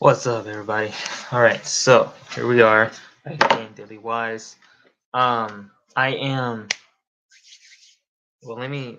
What's up, everybody? All right, so here we are again, Daily Wise. I am. Well, let me.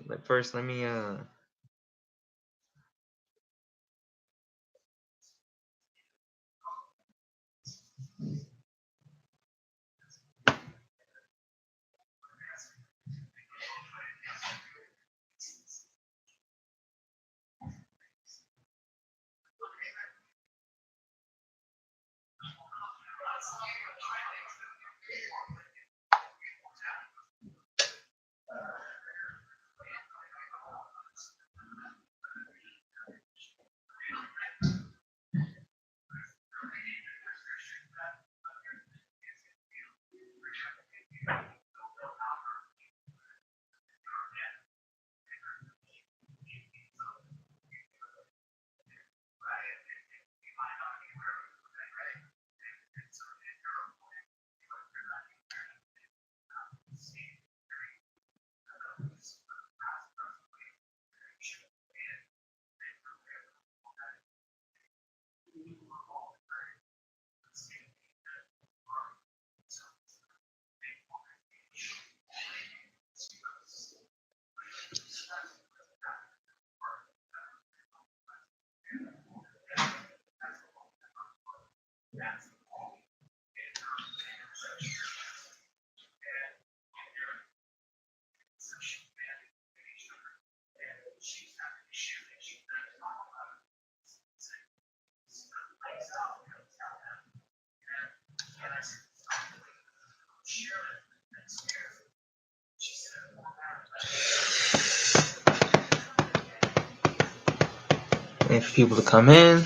Wait for people to come in.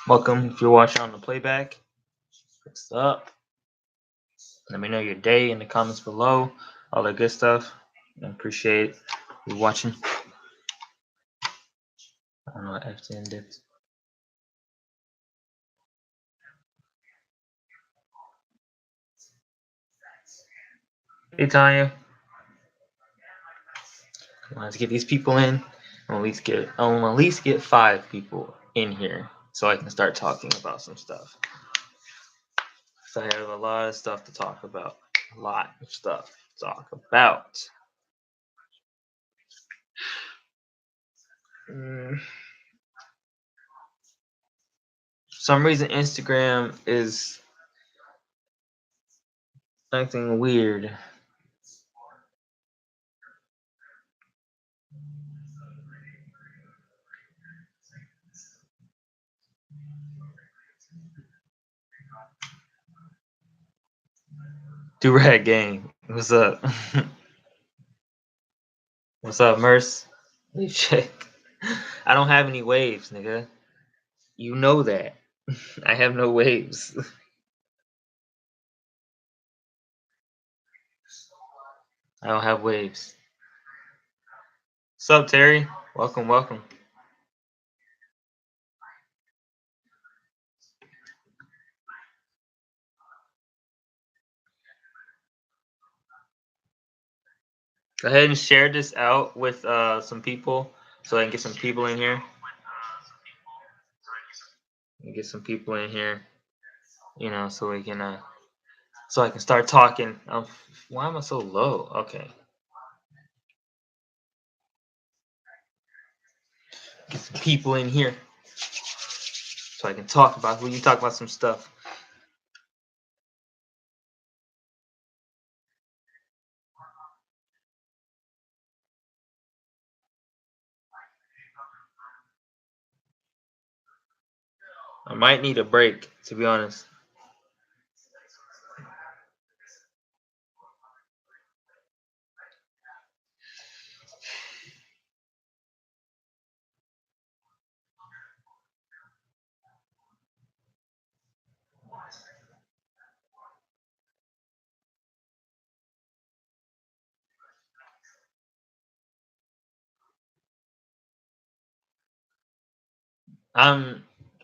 Welcome if you're watching on the playback. What's up? Let me know your day in the comments below. All that good stuff. I appreciate you watching. I don't know what FTN did. Hey, Tanya. Let's get these people in. I'll at least get 5 people in here so I can start talking about some stuff. So I have a lot of stuff to talk about. A lot of stuff to talk about. For some reason, Instagram is acting weird. Durag gang, what's up? What's up, Merce? Wave check. I don't have any waves, nigga. You know that. I have no waves. I don't have waves. What's up, Terry? Welcome, welcome. Go ahead and share this out with some people so I can get some people in here. Get some people in here, so we can so I can start talking. Why am I so low? Okay. Get some people in here so I can talk about. We can talk about some stuff. I might need a break, to be honest.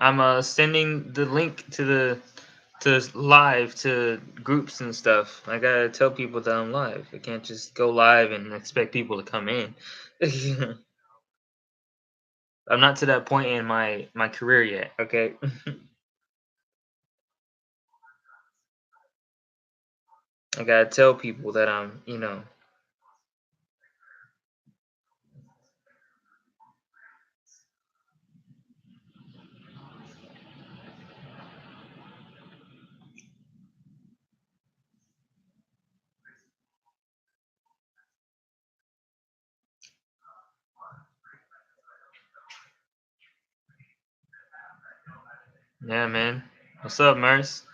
I'm sending the link to live to groups and stuff. I gotta tell people that I'm live. I can't just go live and expect people to come in. I'm not to that point in my career yet. Okay. I gotta tell people that I'm. Yeah, man. What's up, Merce?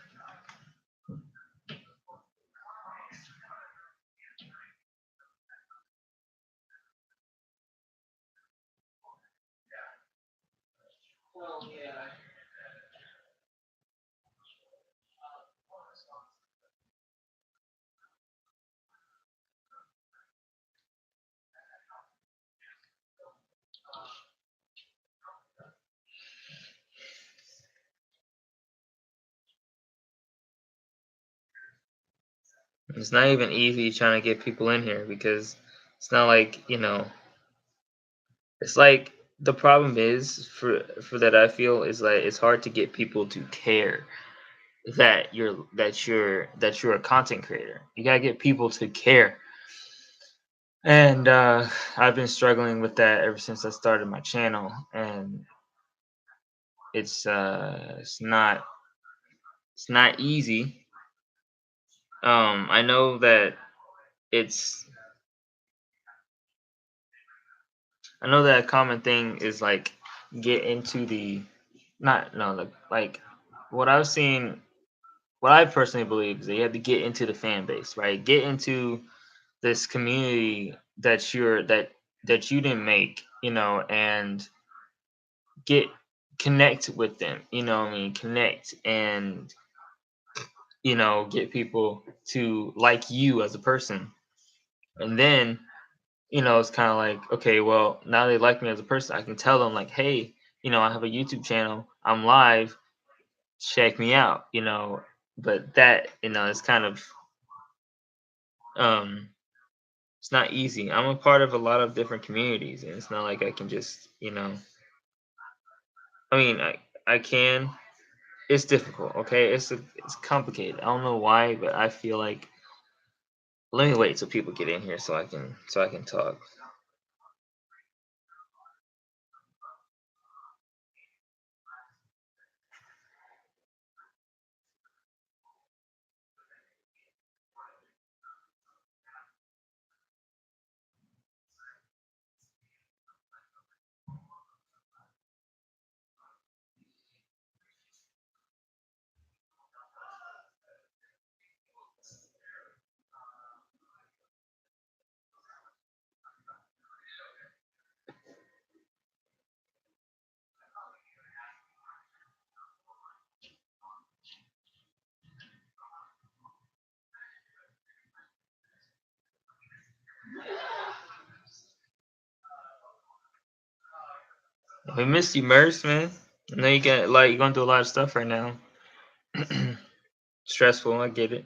It's not even easy trying to get people in here because it's not like. It's like the problem is for that I feel is like it's hard to get people to care that you're a content creator. You gotta get people to care. And I've been struggling with that ever since I started my channel, and it's not easy. I know that it's I know that a common thing is like get into the not no like what I've seen what I personally believe is that you have to get into the fan base, right? Get into this community that you didn't make, and get connect with them, what I mean, connect and get people to like you as a person. And then, it's kind of like, okay, well, now they like me as a person. I can tell them like, hey, I have a YouTube channel. I'm live. Check me out. But that, it's kind of um it's not easy. I'm a part of a lot of different communities, and it's not like I can just. I mean, I can. It's difficult. Okay, it's complicated. I don't know why, but I feel like let me wait till people get in here so I can talk. We missed you, Merce, man. I know you're going through a lot of stuff right now. Stressful. I get it.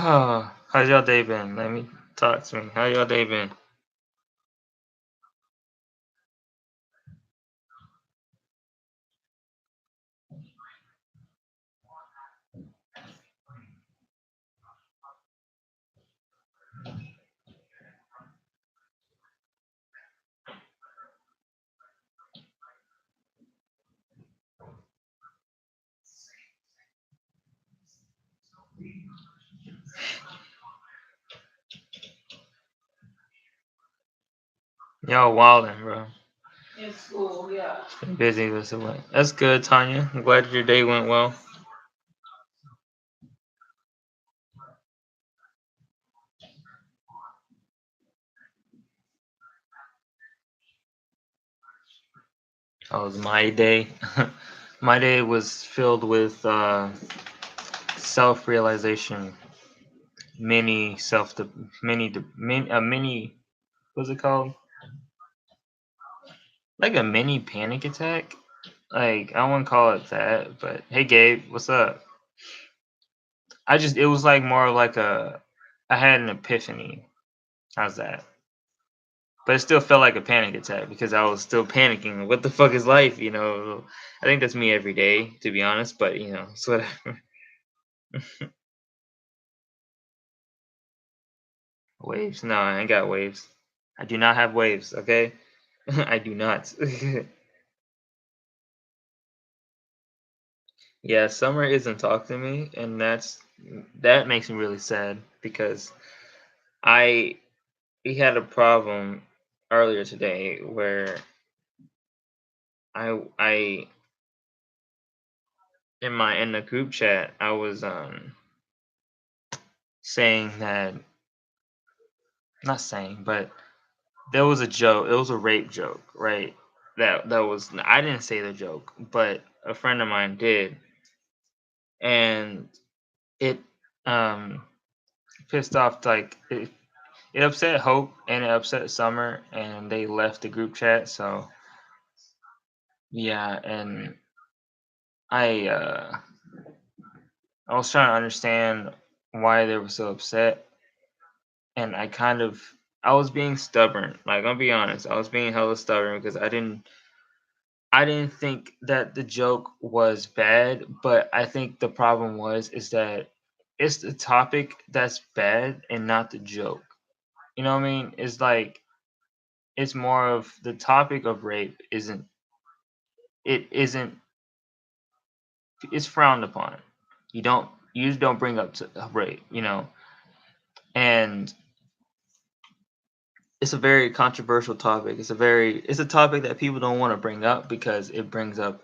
How's y'all day been? Let me talk to me. How y'all day been? Y'all wildin', bro. In school, yeah. Been busy this away. That's good, Tanya. I'm glad your day went well. That was my day. My day was filled with self-realization, mini self, mini, what's it called? Like a mini panic attack. Like I wouldn't call it that, but hey, Gabe, what's up? It was like more like I had an epiphany. How's that? But it still felt like a panic attack because I was still panicking. What the fuck is life? I think that's me every day, to be honest. But it's whatever. Waves? No, I ain't got waves. I do not have waves. Okay, I do not. Yeah, summer isn't talking to me, and that makes me really sad because I we had a problem earlier today where I in the group chat I was saying that, not saying, but there was a joke. It was a rape joke, right? That was, I didn't say the joke, but a friend of mine did, and it um pissed off, like it upset Hope and it upset Summer, and they left the group chat. So yeah, and I uh I was trying to understand why they were so upset, and I was being stubborn. Like, I'll be honest, I was being hella stubborn because I didn't think that the joke was bad, but I think the problem is that it's the topic that's bad and not the joke. You know what I mean? It's like it's more of the topic of rape isn't it's frowned upon. You just don't bring up rape, and it's a very controversial topic. It's a topic that people don't want to bring up because it brings up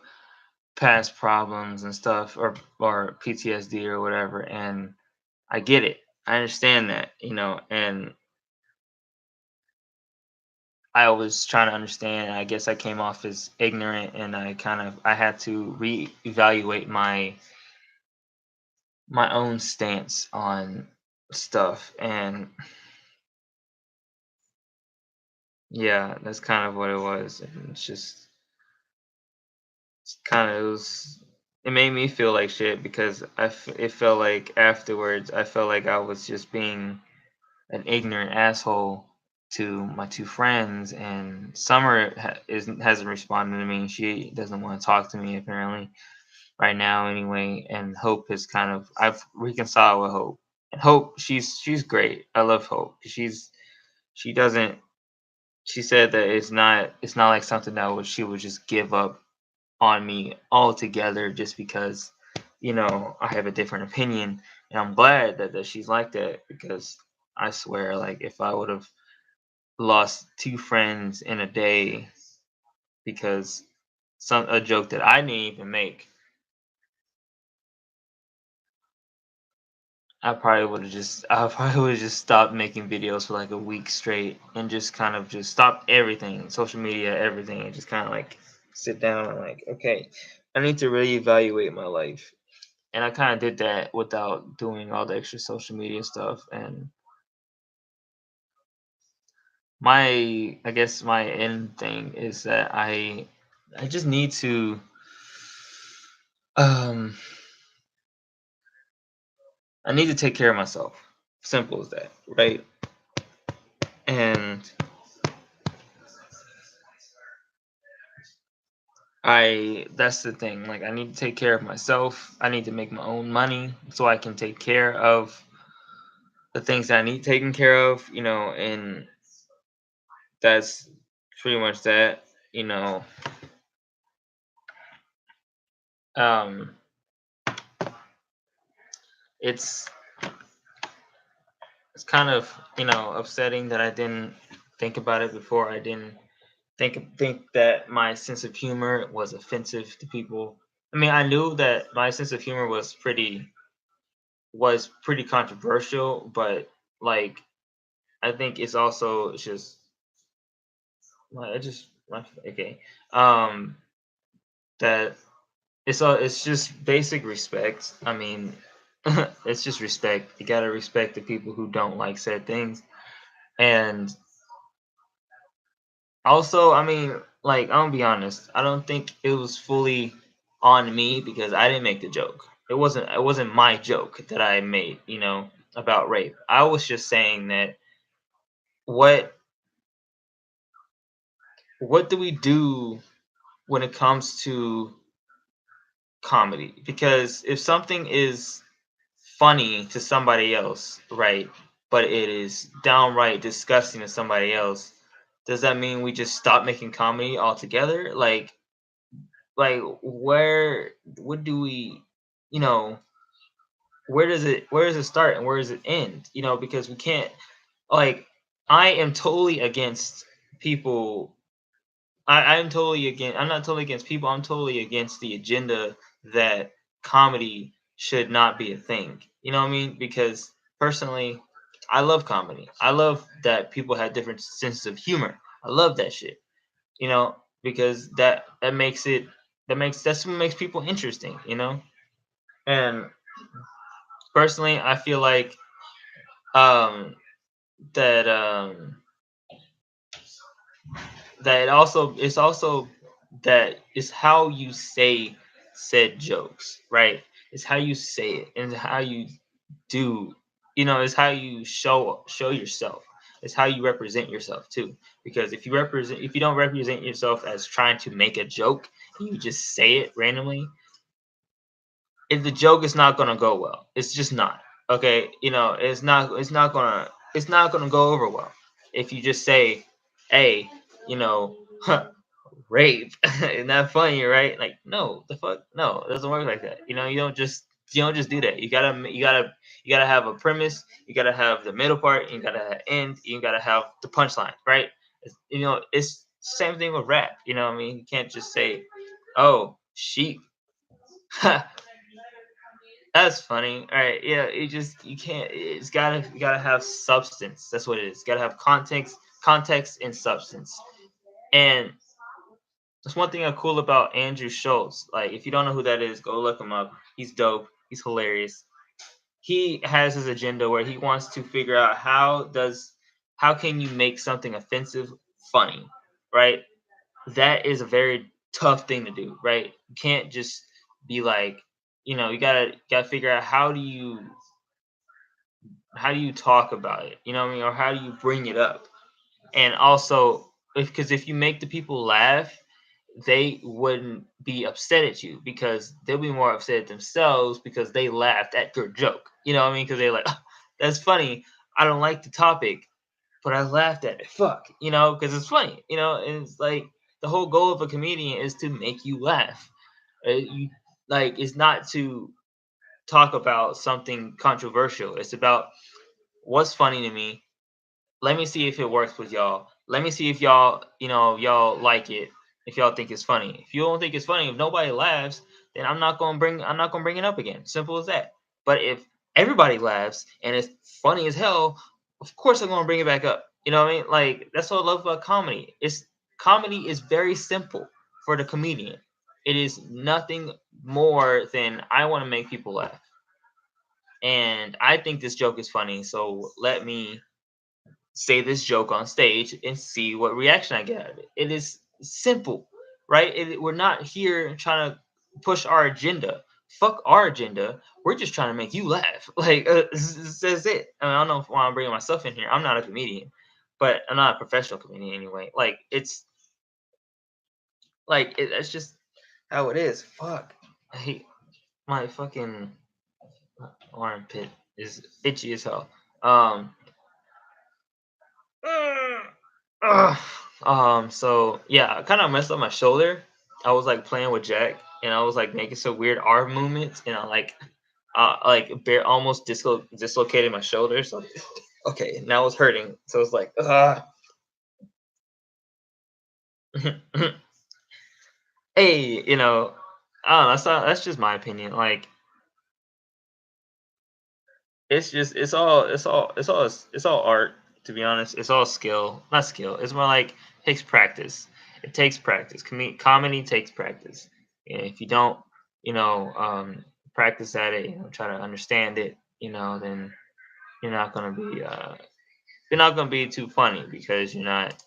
past problems and stuff, or PTSD or whatever. And I get it. I understand that, and I was trying to understand. I guess I came off as ignorant, and I had to reevaluate my own stance on stuff. And yeah, that's kind of what it was. And it was, it made me feel like shit because it felt like afterwards I felt like I was just being an ignorant asshole to my two friends, and Summer hasn't responded to me. She doesn't want to talk to me apparently right now anyway. And Hope is I've reconciled with Hope. And Hope, she's great. I love Hope. She doesn't she said that it's not like something she would just give up on me altogether just because I have a different opinion. And I'm glad that she's like that, because I swear, like, if I would have lost two friends in a day because a joke that I didn't even make, I probably would have just stopped making videos for like a week straight and just kind of just stopped everything, social media, everything, and just kind of like sit down and like, okay, I need to really evaluate my life. And I kind of did that without doing all the extra social media stuff. And I guess my end thing is that I just need to um I need to take care of myself. Simple as that, right? And that's the thing. Like, I need to take care of myself. I need to make my own money so I can take care of the things that I need taken care of, and that's pretty much that, you know. Um, it's it's kind of, upsetting that I didn't think about it before. I didn't think that my sense of humor was offensive to people. I mean, I knew that my sense of humor was pretty controversial, but like I think it's just well, it just okay. Um, that it's just basic respect. I mean, it's just respect. You gotta respect the people who don't like said things, and also, I mean, like, I'm gonna be honest. I don't think it was fully on me because I didn't make the joke. It wasn't my joke that I made, about rape. I was just saying that what what do we do when it comes to comedy? Because if something is funny to somebody else, right, but it is downright disgusting to somebody else, does that mean we just stop making comedy altogether? Like where what do we you know where does it start and where does it end, because we can't, like, I am totally against people. I'm not totally against people. I'm totally against the agenda that comedy should not be a thing, you know what I mean? Because personally, I love comedy. I love that people have different senses of humor. I love that shit, because that's what makes people interesting, And personally, I feel like um that that it's also that it's how you say said jokes, right? It's how you say it and how you do, it's how you show yourself. It's how you represent yourself too. Because if you don't represent yourself as trying to make a joke, and you just say it randomly, the joke is not gonna go well. It's just not. Okay, it's not gonna go over well if you just say, "Hey, you know, rape." Isn't that funny, right? Like, no, the fuck, no, it doesn't work like that. You don't just do that. You gotta have a premise. You gotta have the middle part. You gotta have end. You gotta have the punchline, right? It's same thing with rap. You know what I mean? You can't just say, "Oh, sheep." That's funny. All right, yeah. You can't. You gotta have substance. That's what it is. Gotta have context, and substance. And that's one thing cool about Andrew Schultz. Like, if you don't know who that is, go look him up. He's dope. He's hilarious. He has his agenda where he wants to figure out how can you make something offensive funny, right? That is a very tough thing to do, right? You can't just be like, you gotta figure out how do you talk about it, you know what I mean, or how do you bring it up, and also because if you make the people laugh, they wouldn't be upset at you because they'll be more upset at themselves because they laughed at your joke, you know what I mean? Because they're like, "Oh, that's funny. I don't like the topic, but I laughed at it. Fuck," because it's funny, and it's like the whole goal of a comedian is to make you laugh. You like it's not to talk about something controversial. It's about what's funny to me. Let me see if it works with y'all. Let me see if y'all like it. If y'all think it's funny. If you don't think it's funny, if nobody laughs, then I'm not gonna bring it up again. Simple as that. But if everybody laughs and it's funny as hell, of course I'm gonna bring it back up. You know what I mean? Like, that's what I love about comedy. Comedy is very simple for the comedian. It is nothing more than I want to make people laugh. And I think this joke is funny, so let me say this joke on stage and see what reaction I get out of it. It is simple, right? We're not here trying to push our agenda. fuck our agenda. We're just trying to make you laugh. Like, that's it. I mean, I don't know why I'm bringing myself in here. I'm not a comedian, but I'm not a professional comedian anyway. Like, it's like that's just how it is. Fuck. I hate my fucking armpit is itchy as hell. Um. ugh. So yeah, I kind of messed up my shoulder. I was like playing with Jack, and I was like making some weird arm movements, and I almost dislocated my shoulder. So okay, now it's hurting. So it's like, hey, I don't know. That's just my opinion. Like, it's all art. To be honest, it's all skill, not skill. It's more like takes practice. It takes practice. Comedy takes practice. And if you don't, practice at it, try to understand it, then you're not gonna be too funny because you're not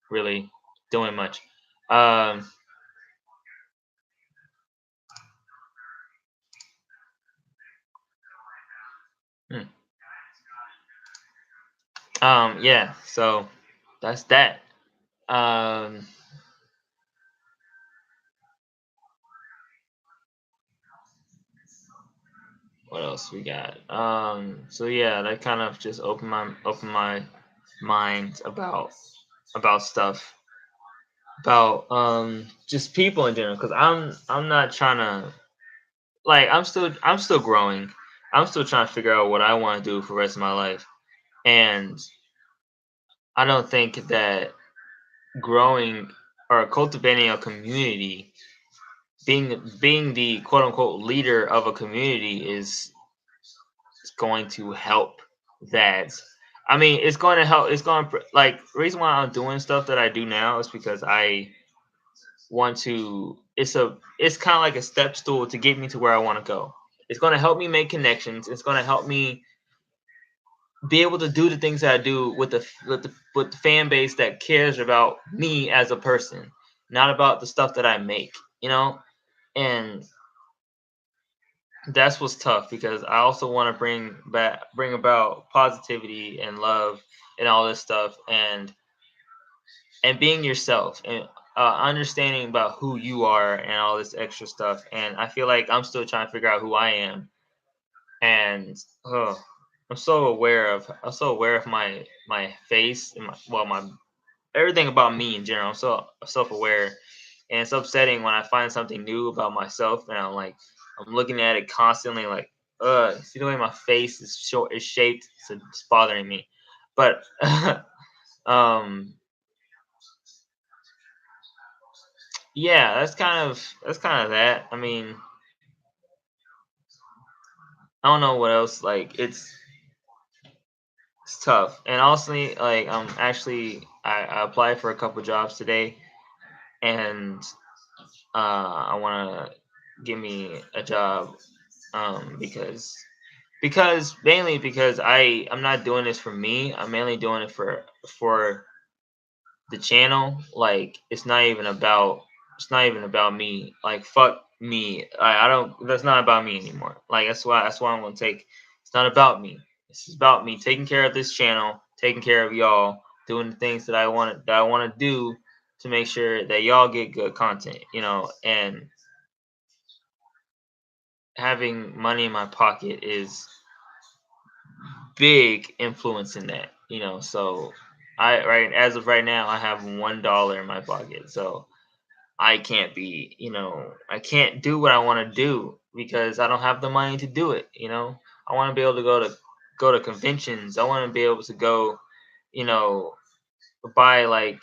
really doing much. Um, hmm. Yeah. So that's that. Um, what else we got? So yeah, that kind of just opened my mind about stuff, about just people in general, because I'm not trying to, like, I'm still growing. I'm still trying to figure out what I want to do for the rest of my life, and I don't think that growing or cultivating a community, being the quote unquote leader of a community is going to help that. I mean, it's going to help. It's going to, like, the reason why I'm doing stuff that I do now is because I want to. It's kind of like a step stool to get me to where I want to go. It's going to help me make connections. It's going to help me be able to do the things that I do with the fan base that cares about me as a person, not about the stuff that I make. And that's what's tough, because I also want to bring about positivity and love and all this stuff, and being yourself, and understanding about who you are and all this extra stuff. And I feel like I'm still trying to figure out who I am, and I'm so aware of my face and my everything about me in general. I'm so self-aware, and it's upsetting when I find something new about myself, and I'm looking at it constantly, like, see the way my face is shaped, so it's bothering me. But um, yeah, that's kind of that. I mean, I don't know what else. Like, it's tough, and honestly, like, I applied for a couple jobs today, and I want to give me a job, because mainly because I'm not doing this for me. I'm mainly doing it for the channel. Like, it's not even about me. Like, fuck me. I don't. That's not about me anymore. Like, that's why I'm gonna take. It's not about me. It's about me taking care of this channel, taking care of y'all, doing the things that I want to do to make sure that y'all get good content. And having money in my pocket is big influence in that. So as of right now, I have $1 in my pocket. So I can't do what I want to do because I don't have the money to do it. I want to be able to go to conventions. I want to be able to go, you know, buy, like,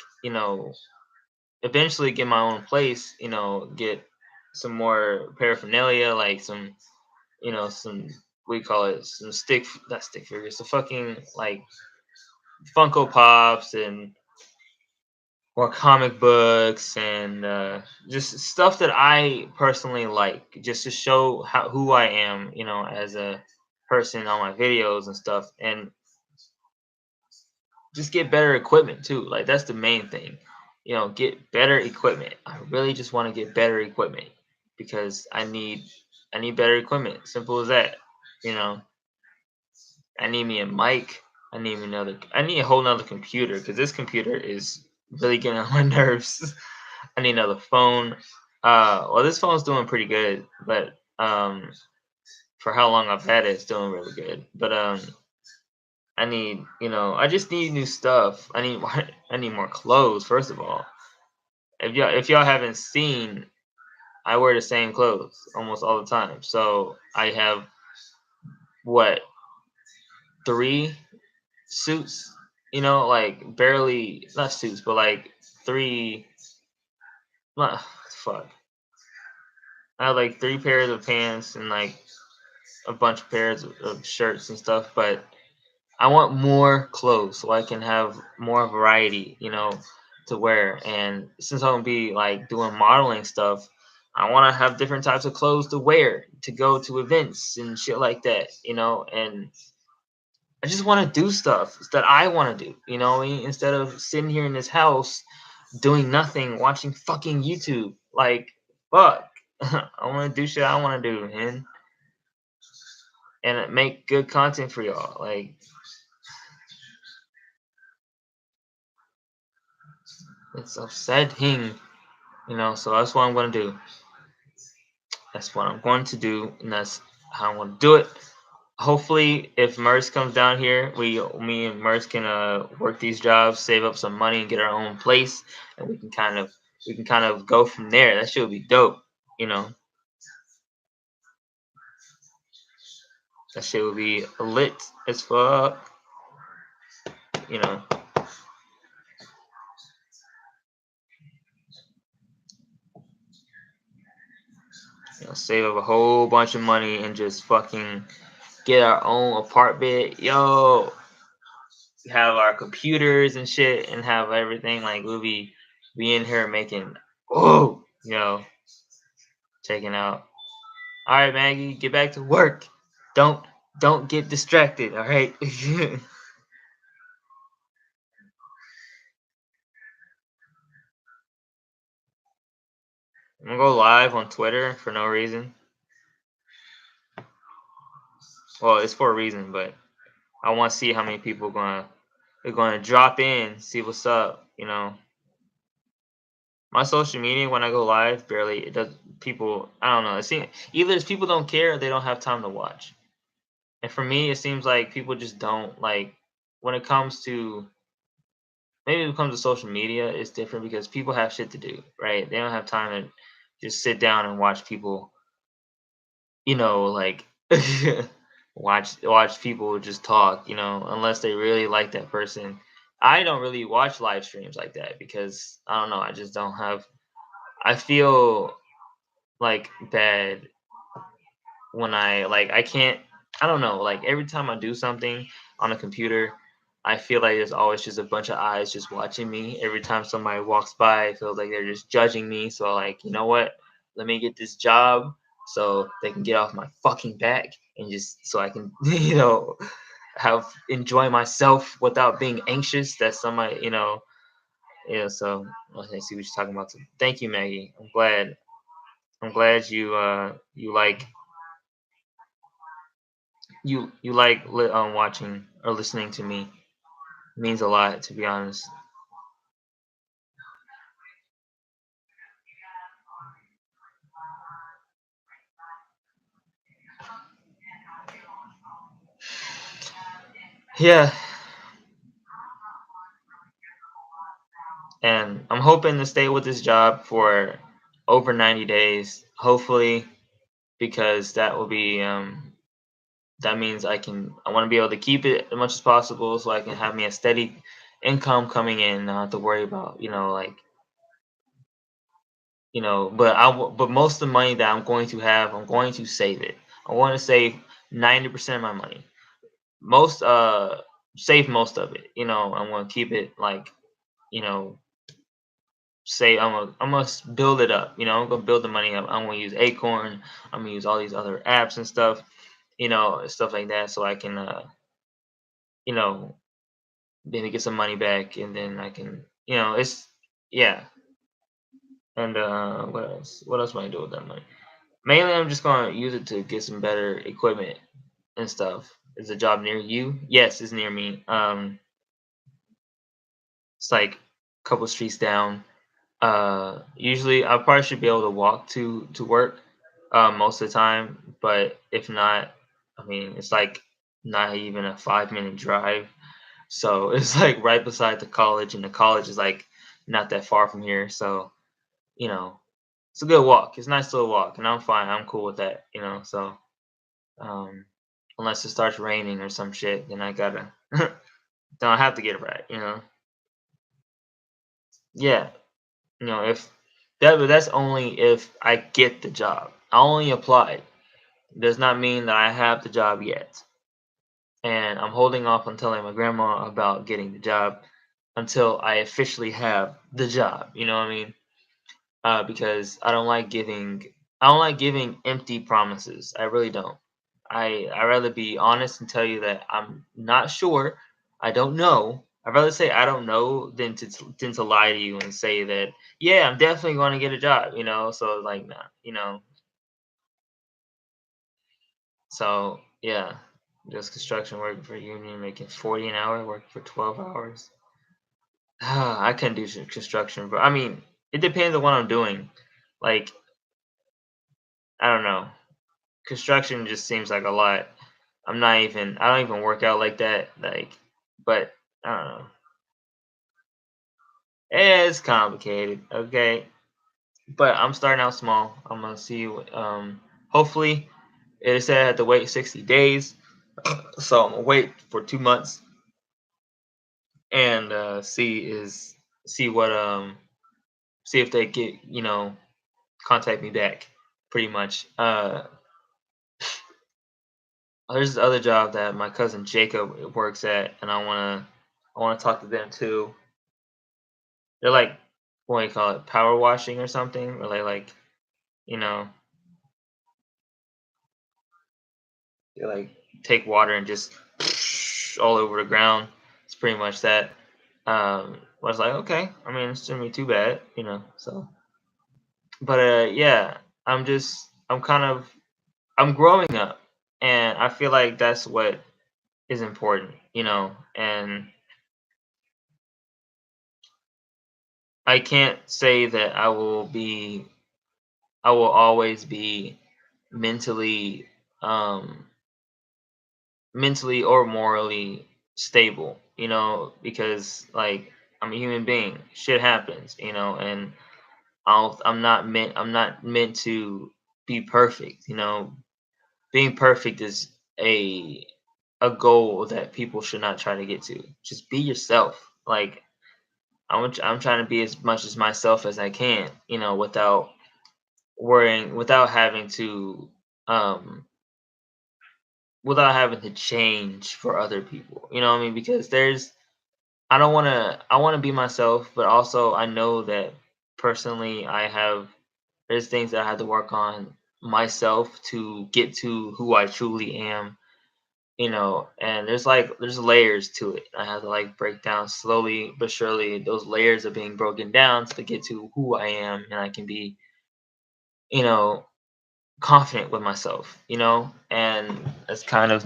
eventually get my own place. Get some more paraphernalia, like some, what do you call it, some not stick figures, the fucking, like, Funko Pops, and or comic books, and just stuff that I personally like, just to show who I am, as a person on my videos and stuff, and just get better equipment too. Like, that's the main thing. Get better equipment. I really just want to get better equipment. because I need better equipment. Simple as that. You know, I need me a mic. I need a whole nother computer because this computer is really getting on my nerves. I need another phone. Well, this phone's doing pretty good, but for how long I've had it, it's doing really good. But I need, I just need new stuff. I need more clothes. First of all, if y'all haven't seen, I wear the same clothes almost all the time. So I have what, 3 suits? Like barely, not suits, but like three. Not, fuck. I have like 3 pairs of pants and like a bunch of pairs of shirts and stuff. But I want more clothes so I can have more variety, to wear. And since I'm gonna be like doing modeling stuff, I want to have different types of clothes to wear to go to events and shit like that, And I just want to do stuff that I want to do, instead of sitting here in this house doing nothing, watching fucking YouTube. Like, fuck. I want to do shit I want to do, man, and make good content for y'all. Like, it's upsetting, So that's what I'm gonna do. That's what I'm going to do, and that's how I'm gonna do it. Hopefully, if Merce comes down here, me and Merce can work these jobs, save up some money, and get our own place, and we can kind of go from there. That shit would be dope, you know. That shit would be lit as fuck, you know. Save up a whole bunch of money and just fucking get our own apartment. Yo, have our computers and shit and have everything. Like, we'll be in here making, oh, checking out. All right, Maggie, get back to work. Don't get distracted. All right. I'm gonna go live on Twitter for no reason. Well, it's for a reason, but I want to see how many people are gonna drop in, see what's up. My social media when I go live barely it does people. I don't know. It seems either it's people don't care or they don't have time to watch. And for me, it seems like people just don't like when it comes to maybe when it comes to social media. It's different because people have shit to do, right? They don't have time to just sit down and watch people, like watch people just talk, unless they really like that person. I don't really watch live streams like that because I don't know. I just don't have. I feel like bad when I can't. I don't know. Like every time I do something on a computer, I feel like there's always just a bunch of eyes just watching me. Every time somebody walks by, I feel like they're just judging me. So like, you know what? Let me get this job so they can get off my fucking back and just so I can have enjoy myself without being anxious that somebody yeah. So okay, see what you're talking about. So, thank you, Maggie. I'm glad you like watching or listening to me. It means a lot, to be honest. Yeah, and I'm hoping to stay with this job for over 90 days, hopefully, because that means I want to be able to keep it as much as possible so I can have me a steady income coming in, not have to worry about, but most of the money that I'm going to have, I'm going to save it. I want to save 90% of my money. Save most of it. I'm gonna keep it like, you know, say I'm gonna build it up. I'm gonna build the money up. I'm gonna use Acorn. I'm gonna use all these other apps and stuff. Stuff like that, so I can you know, then get some money back, and then I can, it's yeah. And what else? What else might I do with that money? Mainly, I'm just gonna use it to get some better equipment and stuff. Is the job near you? Yes, it's near me. It's like a couple streets down. Usually I probably should be able to walk to work most of the time, but if not, I mean it's like not even a 5 minute drive. So it's like right beside the college, and the college is like not that far from here. So you know, it's a good walk. It's a nice little walk, and I'm fine. I'm cool with that. So um, unless it starts raining or some shit, then I gotta then I have to get it right. Yeah. If but that's only if I get the job. I only applied. Does not mean that I have the job yet. And I'm holding off on telling my grandma about getting the job until I officially have the job. You know what I mean? Because I don't like giving empty promises. I really don't. I rather be honest and tell you that I'm not sure. I don't know. I'd rather say I don't know than to lie to you and say that yeah, I'm definitely going to get a job. So like nah, So yeah, just construction work for union, making 40 an hour, work for 12 hours. I can do some construction, but I mean, it depends on what I'm doing. Like I don't know, construction just seems like a lot. I don't even work out like that. But I don't know. It's complicated, okay. But I'm starting out small. I'm gonna see. Hopefully, it said I had to wait 60 days, so I'm gonna wait for 2 months and see what see if they get contact me back. Pretty much. There's this other job that my cousin Jacob works at, and I wanna talk to them too. They're like, what do you call it, power washing or something, or like you know they like take water and just all over the ground. It's pretty much that. I was like, okay. I mean, it shouldn't be too bad. So, but yeah, I'm growing up, and I feel like that's what is important. And I can't say that I will always be mentally, um, mentally or morally stable, because like I'm a human being. Shit happens, and I'm not meant to be perfect. Being perfect is a goal that people should not try to get to. Just be yourself. Like I'm trying to be as much as myself as I can, without without having to um change for other people. You know what I mean? Because I want to be myself, but also I know that personally there's things that I have to work on myself to get to who I truly am. And there's layers to it. I have to like break down slowly but surely. Those layers are being broken down to get to who I am, and I can be, you know, confident with myself, and it's kind of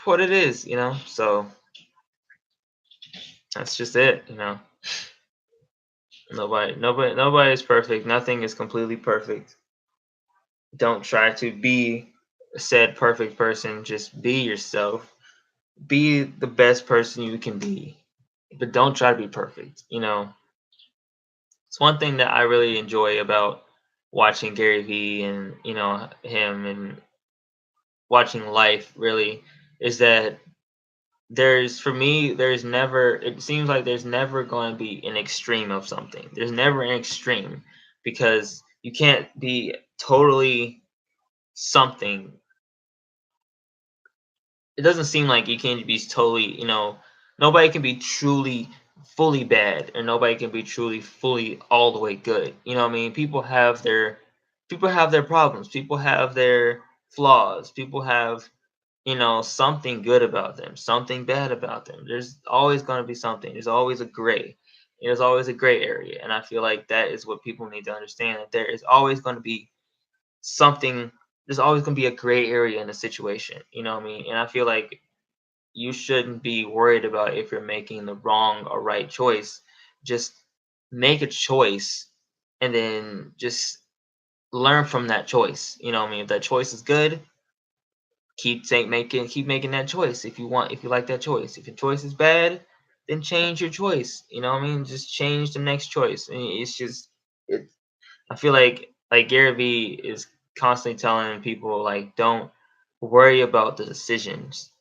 what it is. So that's just it. Nobody is perfect. Nothing is completely perfect. Don't try to be said perfect person. Just be yourself. Be the best person you can be, but don't try to be perfect. It's one thing that I really enjoy about watching Gary Vee and him and watching life really is that for me there's never it seems like there's never going to be an extreme of something. There's never an extreme because you can't be totally something. It doesn't seem like you can be totally, nobody can be truly fully bad, or nobody can be truly fully all the way good. You know what I mean? People have their problems. People have their flaws. People have, something good about them, something bad about them. There's always going to be something. There's always a gray. There's always a gray area, and I feel like that is what people need to understand, that there is always going to be something. There's always going to be a gray area in a situation. You know what I mean? And I feel like you shouldn't be worried about if you're making the wrong or right choice. Just make a choice, and then just learn from that choice. You know what I mean? If that choice is good, keep making that choice. If you like that choice. If your choice is bad, then change your choice. You know what I mean? Just change the next choice. I mean, it's just it. I feel like Gary Vee is constantly telling people, like, don't worry about the decisions.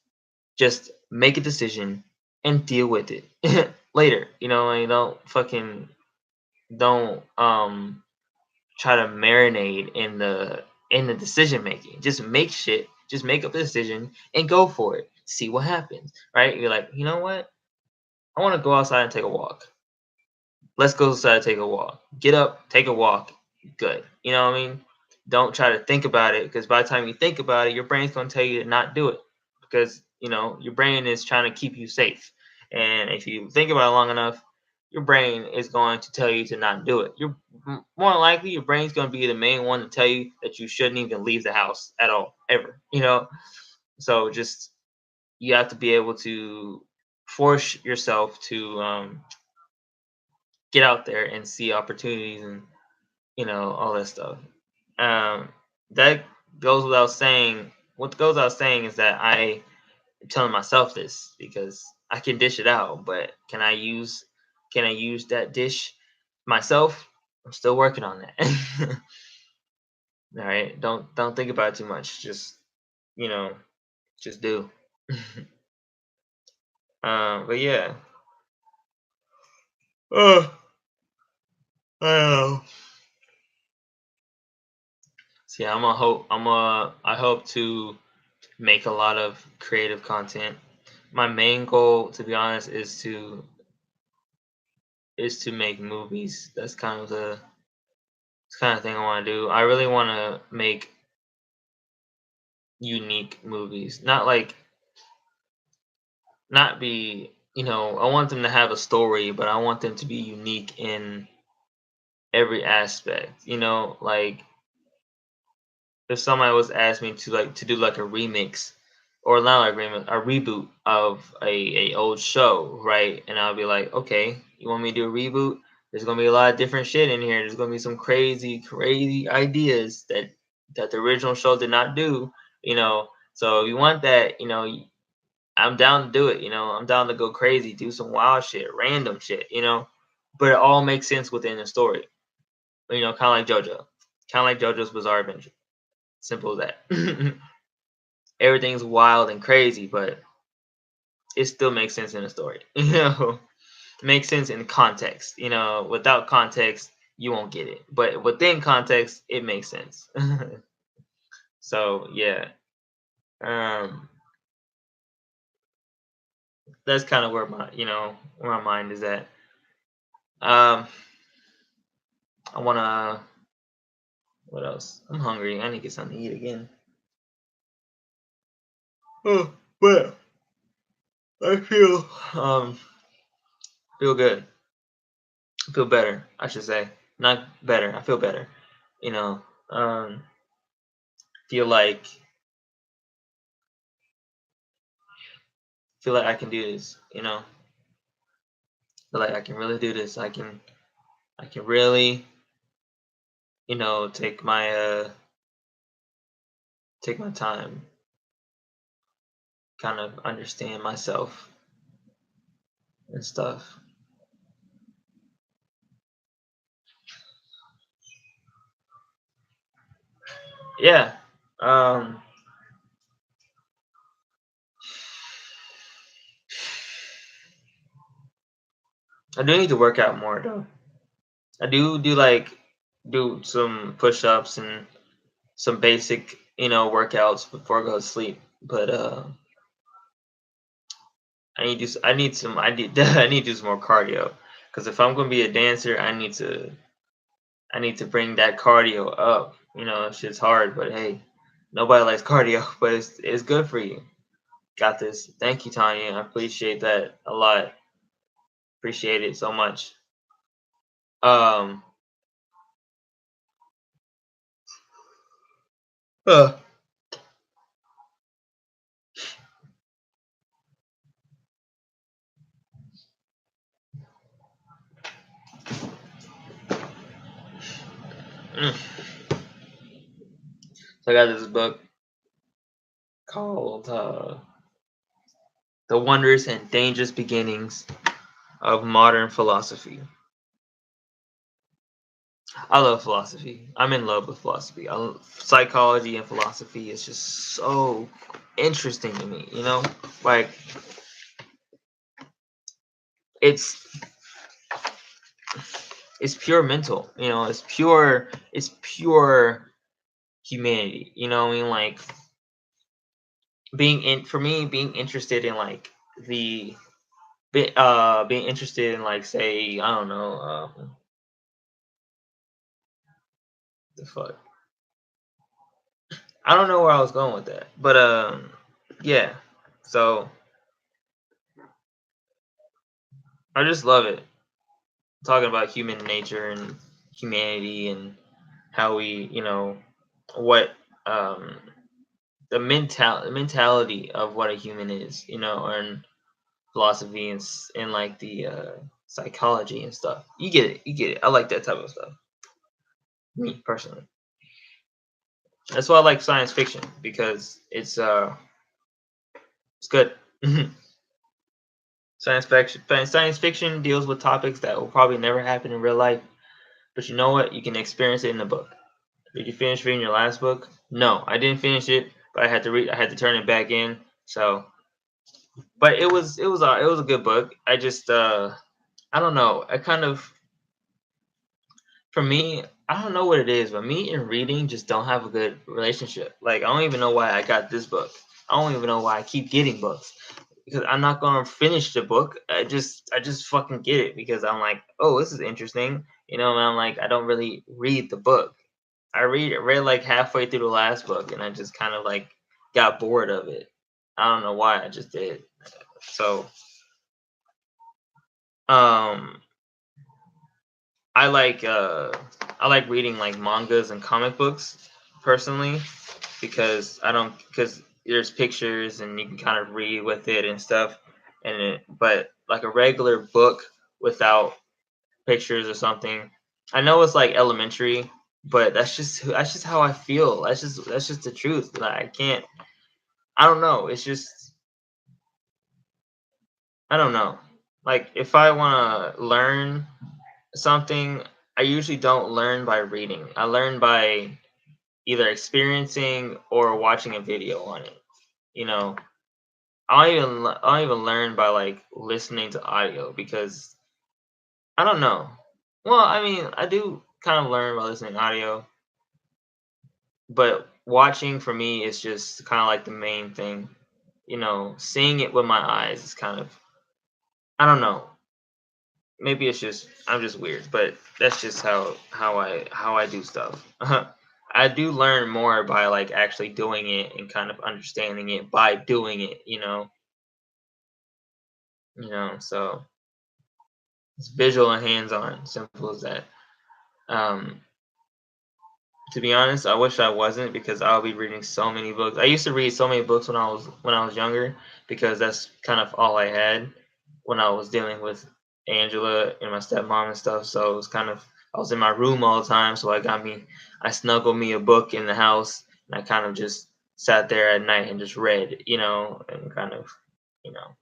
Just make a decision and deal with it later. You know, like, don't try to marinate in the decision making. Just make shit. Just make up a decision and go for it. See what happens. Right? You're like, you know what? I want to go outside and take a walk. Let's go outside and take a walk. Get up, take a walk. Good. You know what I mean? Don't try to think about it, because by the time you think about it, your brain's gonna tell you to not do it, because your brain is trying to keep you safe. And if you think about it long enough, your brain is going to tell you to not do it. You're more than likely your brain's going to be the main one to tell you that you shouldn't even leave the house at all, ever. So just you have to be able to force yourself to get out there and see opportunities, and all that stuff. Um, that goes without saying. What goes without saying is that I am telling myself this because I can dish it out, but can I use that dish myself? I'm still working on that. All right, don't think about it too much. Just you know, just do. But yeah. Oh, I know. See, I hope to make a lot of creative content. My main goal, to be honest, is to make movies. That's kind of thing I want to do. I really want to make unique movies. Not be, I want them to have a story, but I want them to be unique in every aspect. Like, if somebody was asking me to do like a remix, or not like remix, a reboot of a old show, right? And I'll be like, okay, you want me to do a reboot? There's gonna be a lot of different shit in here. There's gonna be some crazy, crazy ideas that the original show did not do. So if you want that, I'm down to do it. I'm down to go crazy, do some wild shit, random shit. But it all makes sense within the story. Kind of like JoJo, kind of like JoJo's Bizarre Adventure. Simple as that. Everything's wild and crazy, but it still makes sense in the story. It makes sense in context. Without context, you won't get it. But within context, it makes sense. So yeah, um, that's kind of where my mind is at. Um, I wanna. What else? I'm hungry. I need to get something to eat again. Oh, well, I feel good. I feel better, I should say. Not better. I feel better. You know, um, feel like I can do this. Feel like I can really do this. I can really, take my time, kind of understand myself and stuff. Yeah. Um, I do need to work out more though. I do some push ups and some basic, workouts before I go to sleep. But I need to do some more cardio, because if I'm gonna be a dancer, I need to bring that cardio up. Shit's hard, but hey, nobody likes cardio, but it's good for you. Got this. Thank you, Tanya. I appreciate that a lot. Appreciate it so much. Um. Uh, mm. So I got this book called "The Wonders and Dangerous Beginnings of Modern Philosophy." I love philosophy. I'm in love with philosophy. Psychology and philosophy is just so interesting to me. Like it's it's pure mental. It's pure humanity. You know what I mean? Like being interested in like the being interested in like say I don't know the fuck I don't know where I was going with that, but yeah. So I just love it talking about human nature and humanity and how we what um the mentality of what a human is, and philosophy and like the psychology and stuff. You get it. I like that type of stuff. Me personally, that's why I like science fiction because it's good. Science fiction deals with topics that will probably never happen in real life, but you know what? You can experience it in a book. Did you finish reading your last book? No, I didn't finish it, but I had to read. I had to turn it back in. So, but it was a good book. I just I don't know. I kind of for me, I don't know what it is, but me and reading just don't have a good relationship. Like I don't even know why I got this book. I don't even know why I keep getting books because I'm not gonna finish the book. I just fucking get it because I'm like, oh, this is interesting, and I'm like, I don't really read the book. I read like halfway through the last book, and I just kind of like got bored of it. I don't know why, I just did. So, um, I like uh, I like reading like mangas and comic books personally because there's pictures and you can kind of read with it and stuff, but like a regular book without pictures or something. I know it's like elementary, but that's just how I feel. That's just the truth. Like I can't. I don't know. It's just I don't know. Like if I want to learn something, I usually don't learn by reading. I learn by either experiencing or watching a video on it. You know, I don't even learn by like listening to audio because I don't know. Well, I mean, I do kind of learn by listening to audio, but watching for me is just kind of like the main thing. Seeing it with my eyes is kind of I don't know. Maybe it's just I'm just weird, but that's just how I do stuff. I do learn more by like actually doing it and kind of understanding it by doing it. So it's visual and hands-on, simple as that. Um, to be honest, I wish I wasn't because I'll be reading so many books. I used to read so many books when I was younger because that's kind of all I had when I was dealing with Angela and my stepmom and stuff. So it was kind of I was in my room all the time, so I snuggled me a book in the house and I kind of just sat there at night and just read, and kind of, you know,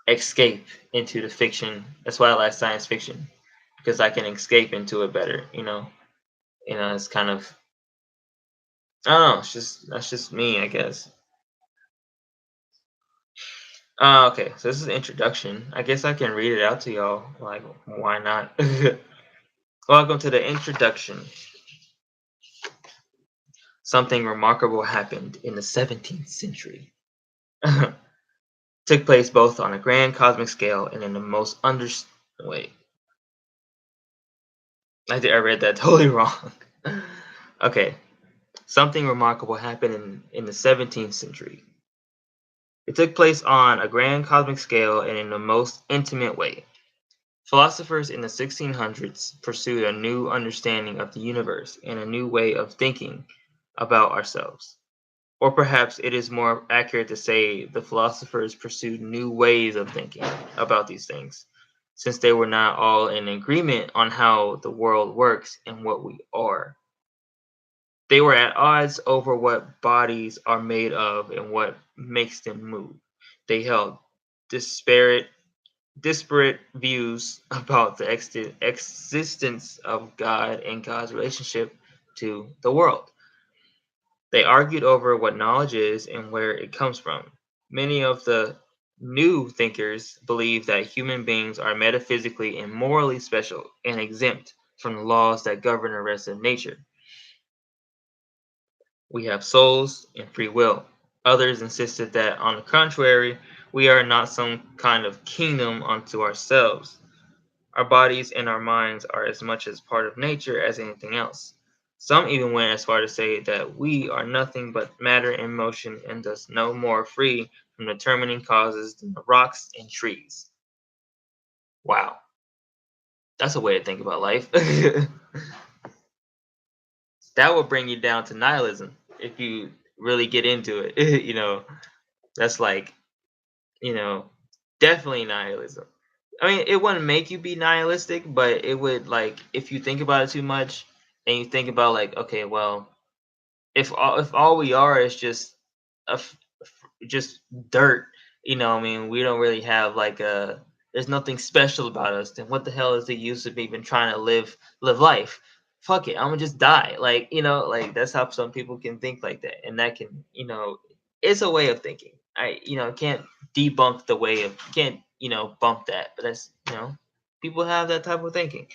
escape into the fiction. That's why I like science fiction because I can escape into it better, it's kind of I don't know. It's just that's just me, I guess. Okay, so this is introduction. I guess I can read it out to y'all. Like, why not? Welcome to the introduction. Something remarkable happened in the 17th century. Took place both on a grand cosmic scale and in the most under. Wait, I read that totally wrong. Okay, something remarkable happened in the 17th century. It took place on a grand cosmic scale and in the most intimate way. Philosophers in the 1600s pursued a new understanding of the universe and a new way of thinking about ourselves. Or perhaps it is more accurate to say the philosophers pursued new ways of thinking about these things, since they were not all in agreement on how the world works and what we are. They were at odds over what bodies are made of and what makes them move. They held disparate disparate views about the existence of God and God's relationship to the world. They argued over what knowledge is and where it comes from. Many of the new thinkers believe that human beings are metaphysically and morally special and exempt from the laws that govern the rest of nature. We have souls and free will. Others insisted that, on the contrary, we are not some kind of kingdom unto ourselves. Our bodies and our minds are as much as part of nature as anything else. Some even went as far to say that we are nothing but matter in motion and thus no more free from determining causes than the rocks and trees. Wow, that's a way to think about life. That would bring you down to nihilism if you really get into it. That's like, you know, definitely nihilism. I mean, it wouldn't make you be nihilistic, but it would, like, if you think about it too much and you think about, like, okay, well, if all we are is just just dirt, I mean, we don't really have like there's nothing special about us. Then what the hell is the use of even trying to live life? Fuck it, I'm gonna just die. Like, like that's how some people can think like that, and that can, it's a way of thinking. Can't debunk the way of can't bump that, but that's people have that type of thinking.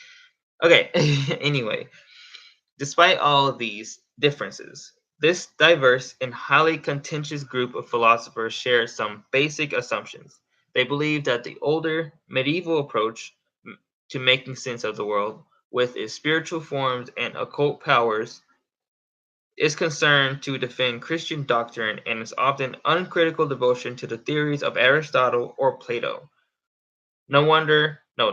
Okay, anyway, despite all of these differences, this diverse and highly contentious group of philosophers shared some basic assumptions. They believed that the older medieval approach to making sense of the world, with its spiritual forms and occult powers, is concerned to defend Christian doctrine and its often uncritical devotion to the theories of Aristotle or Plato. No wonder, no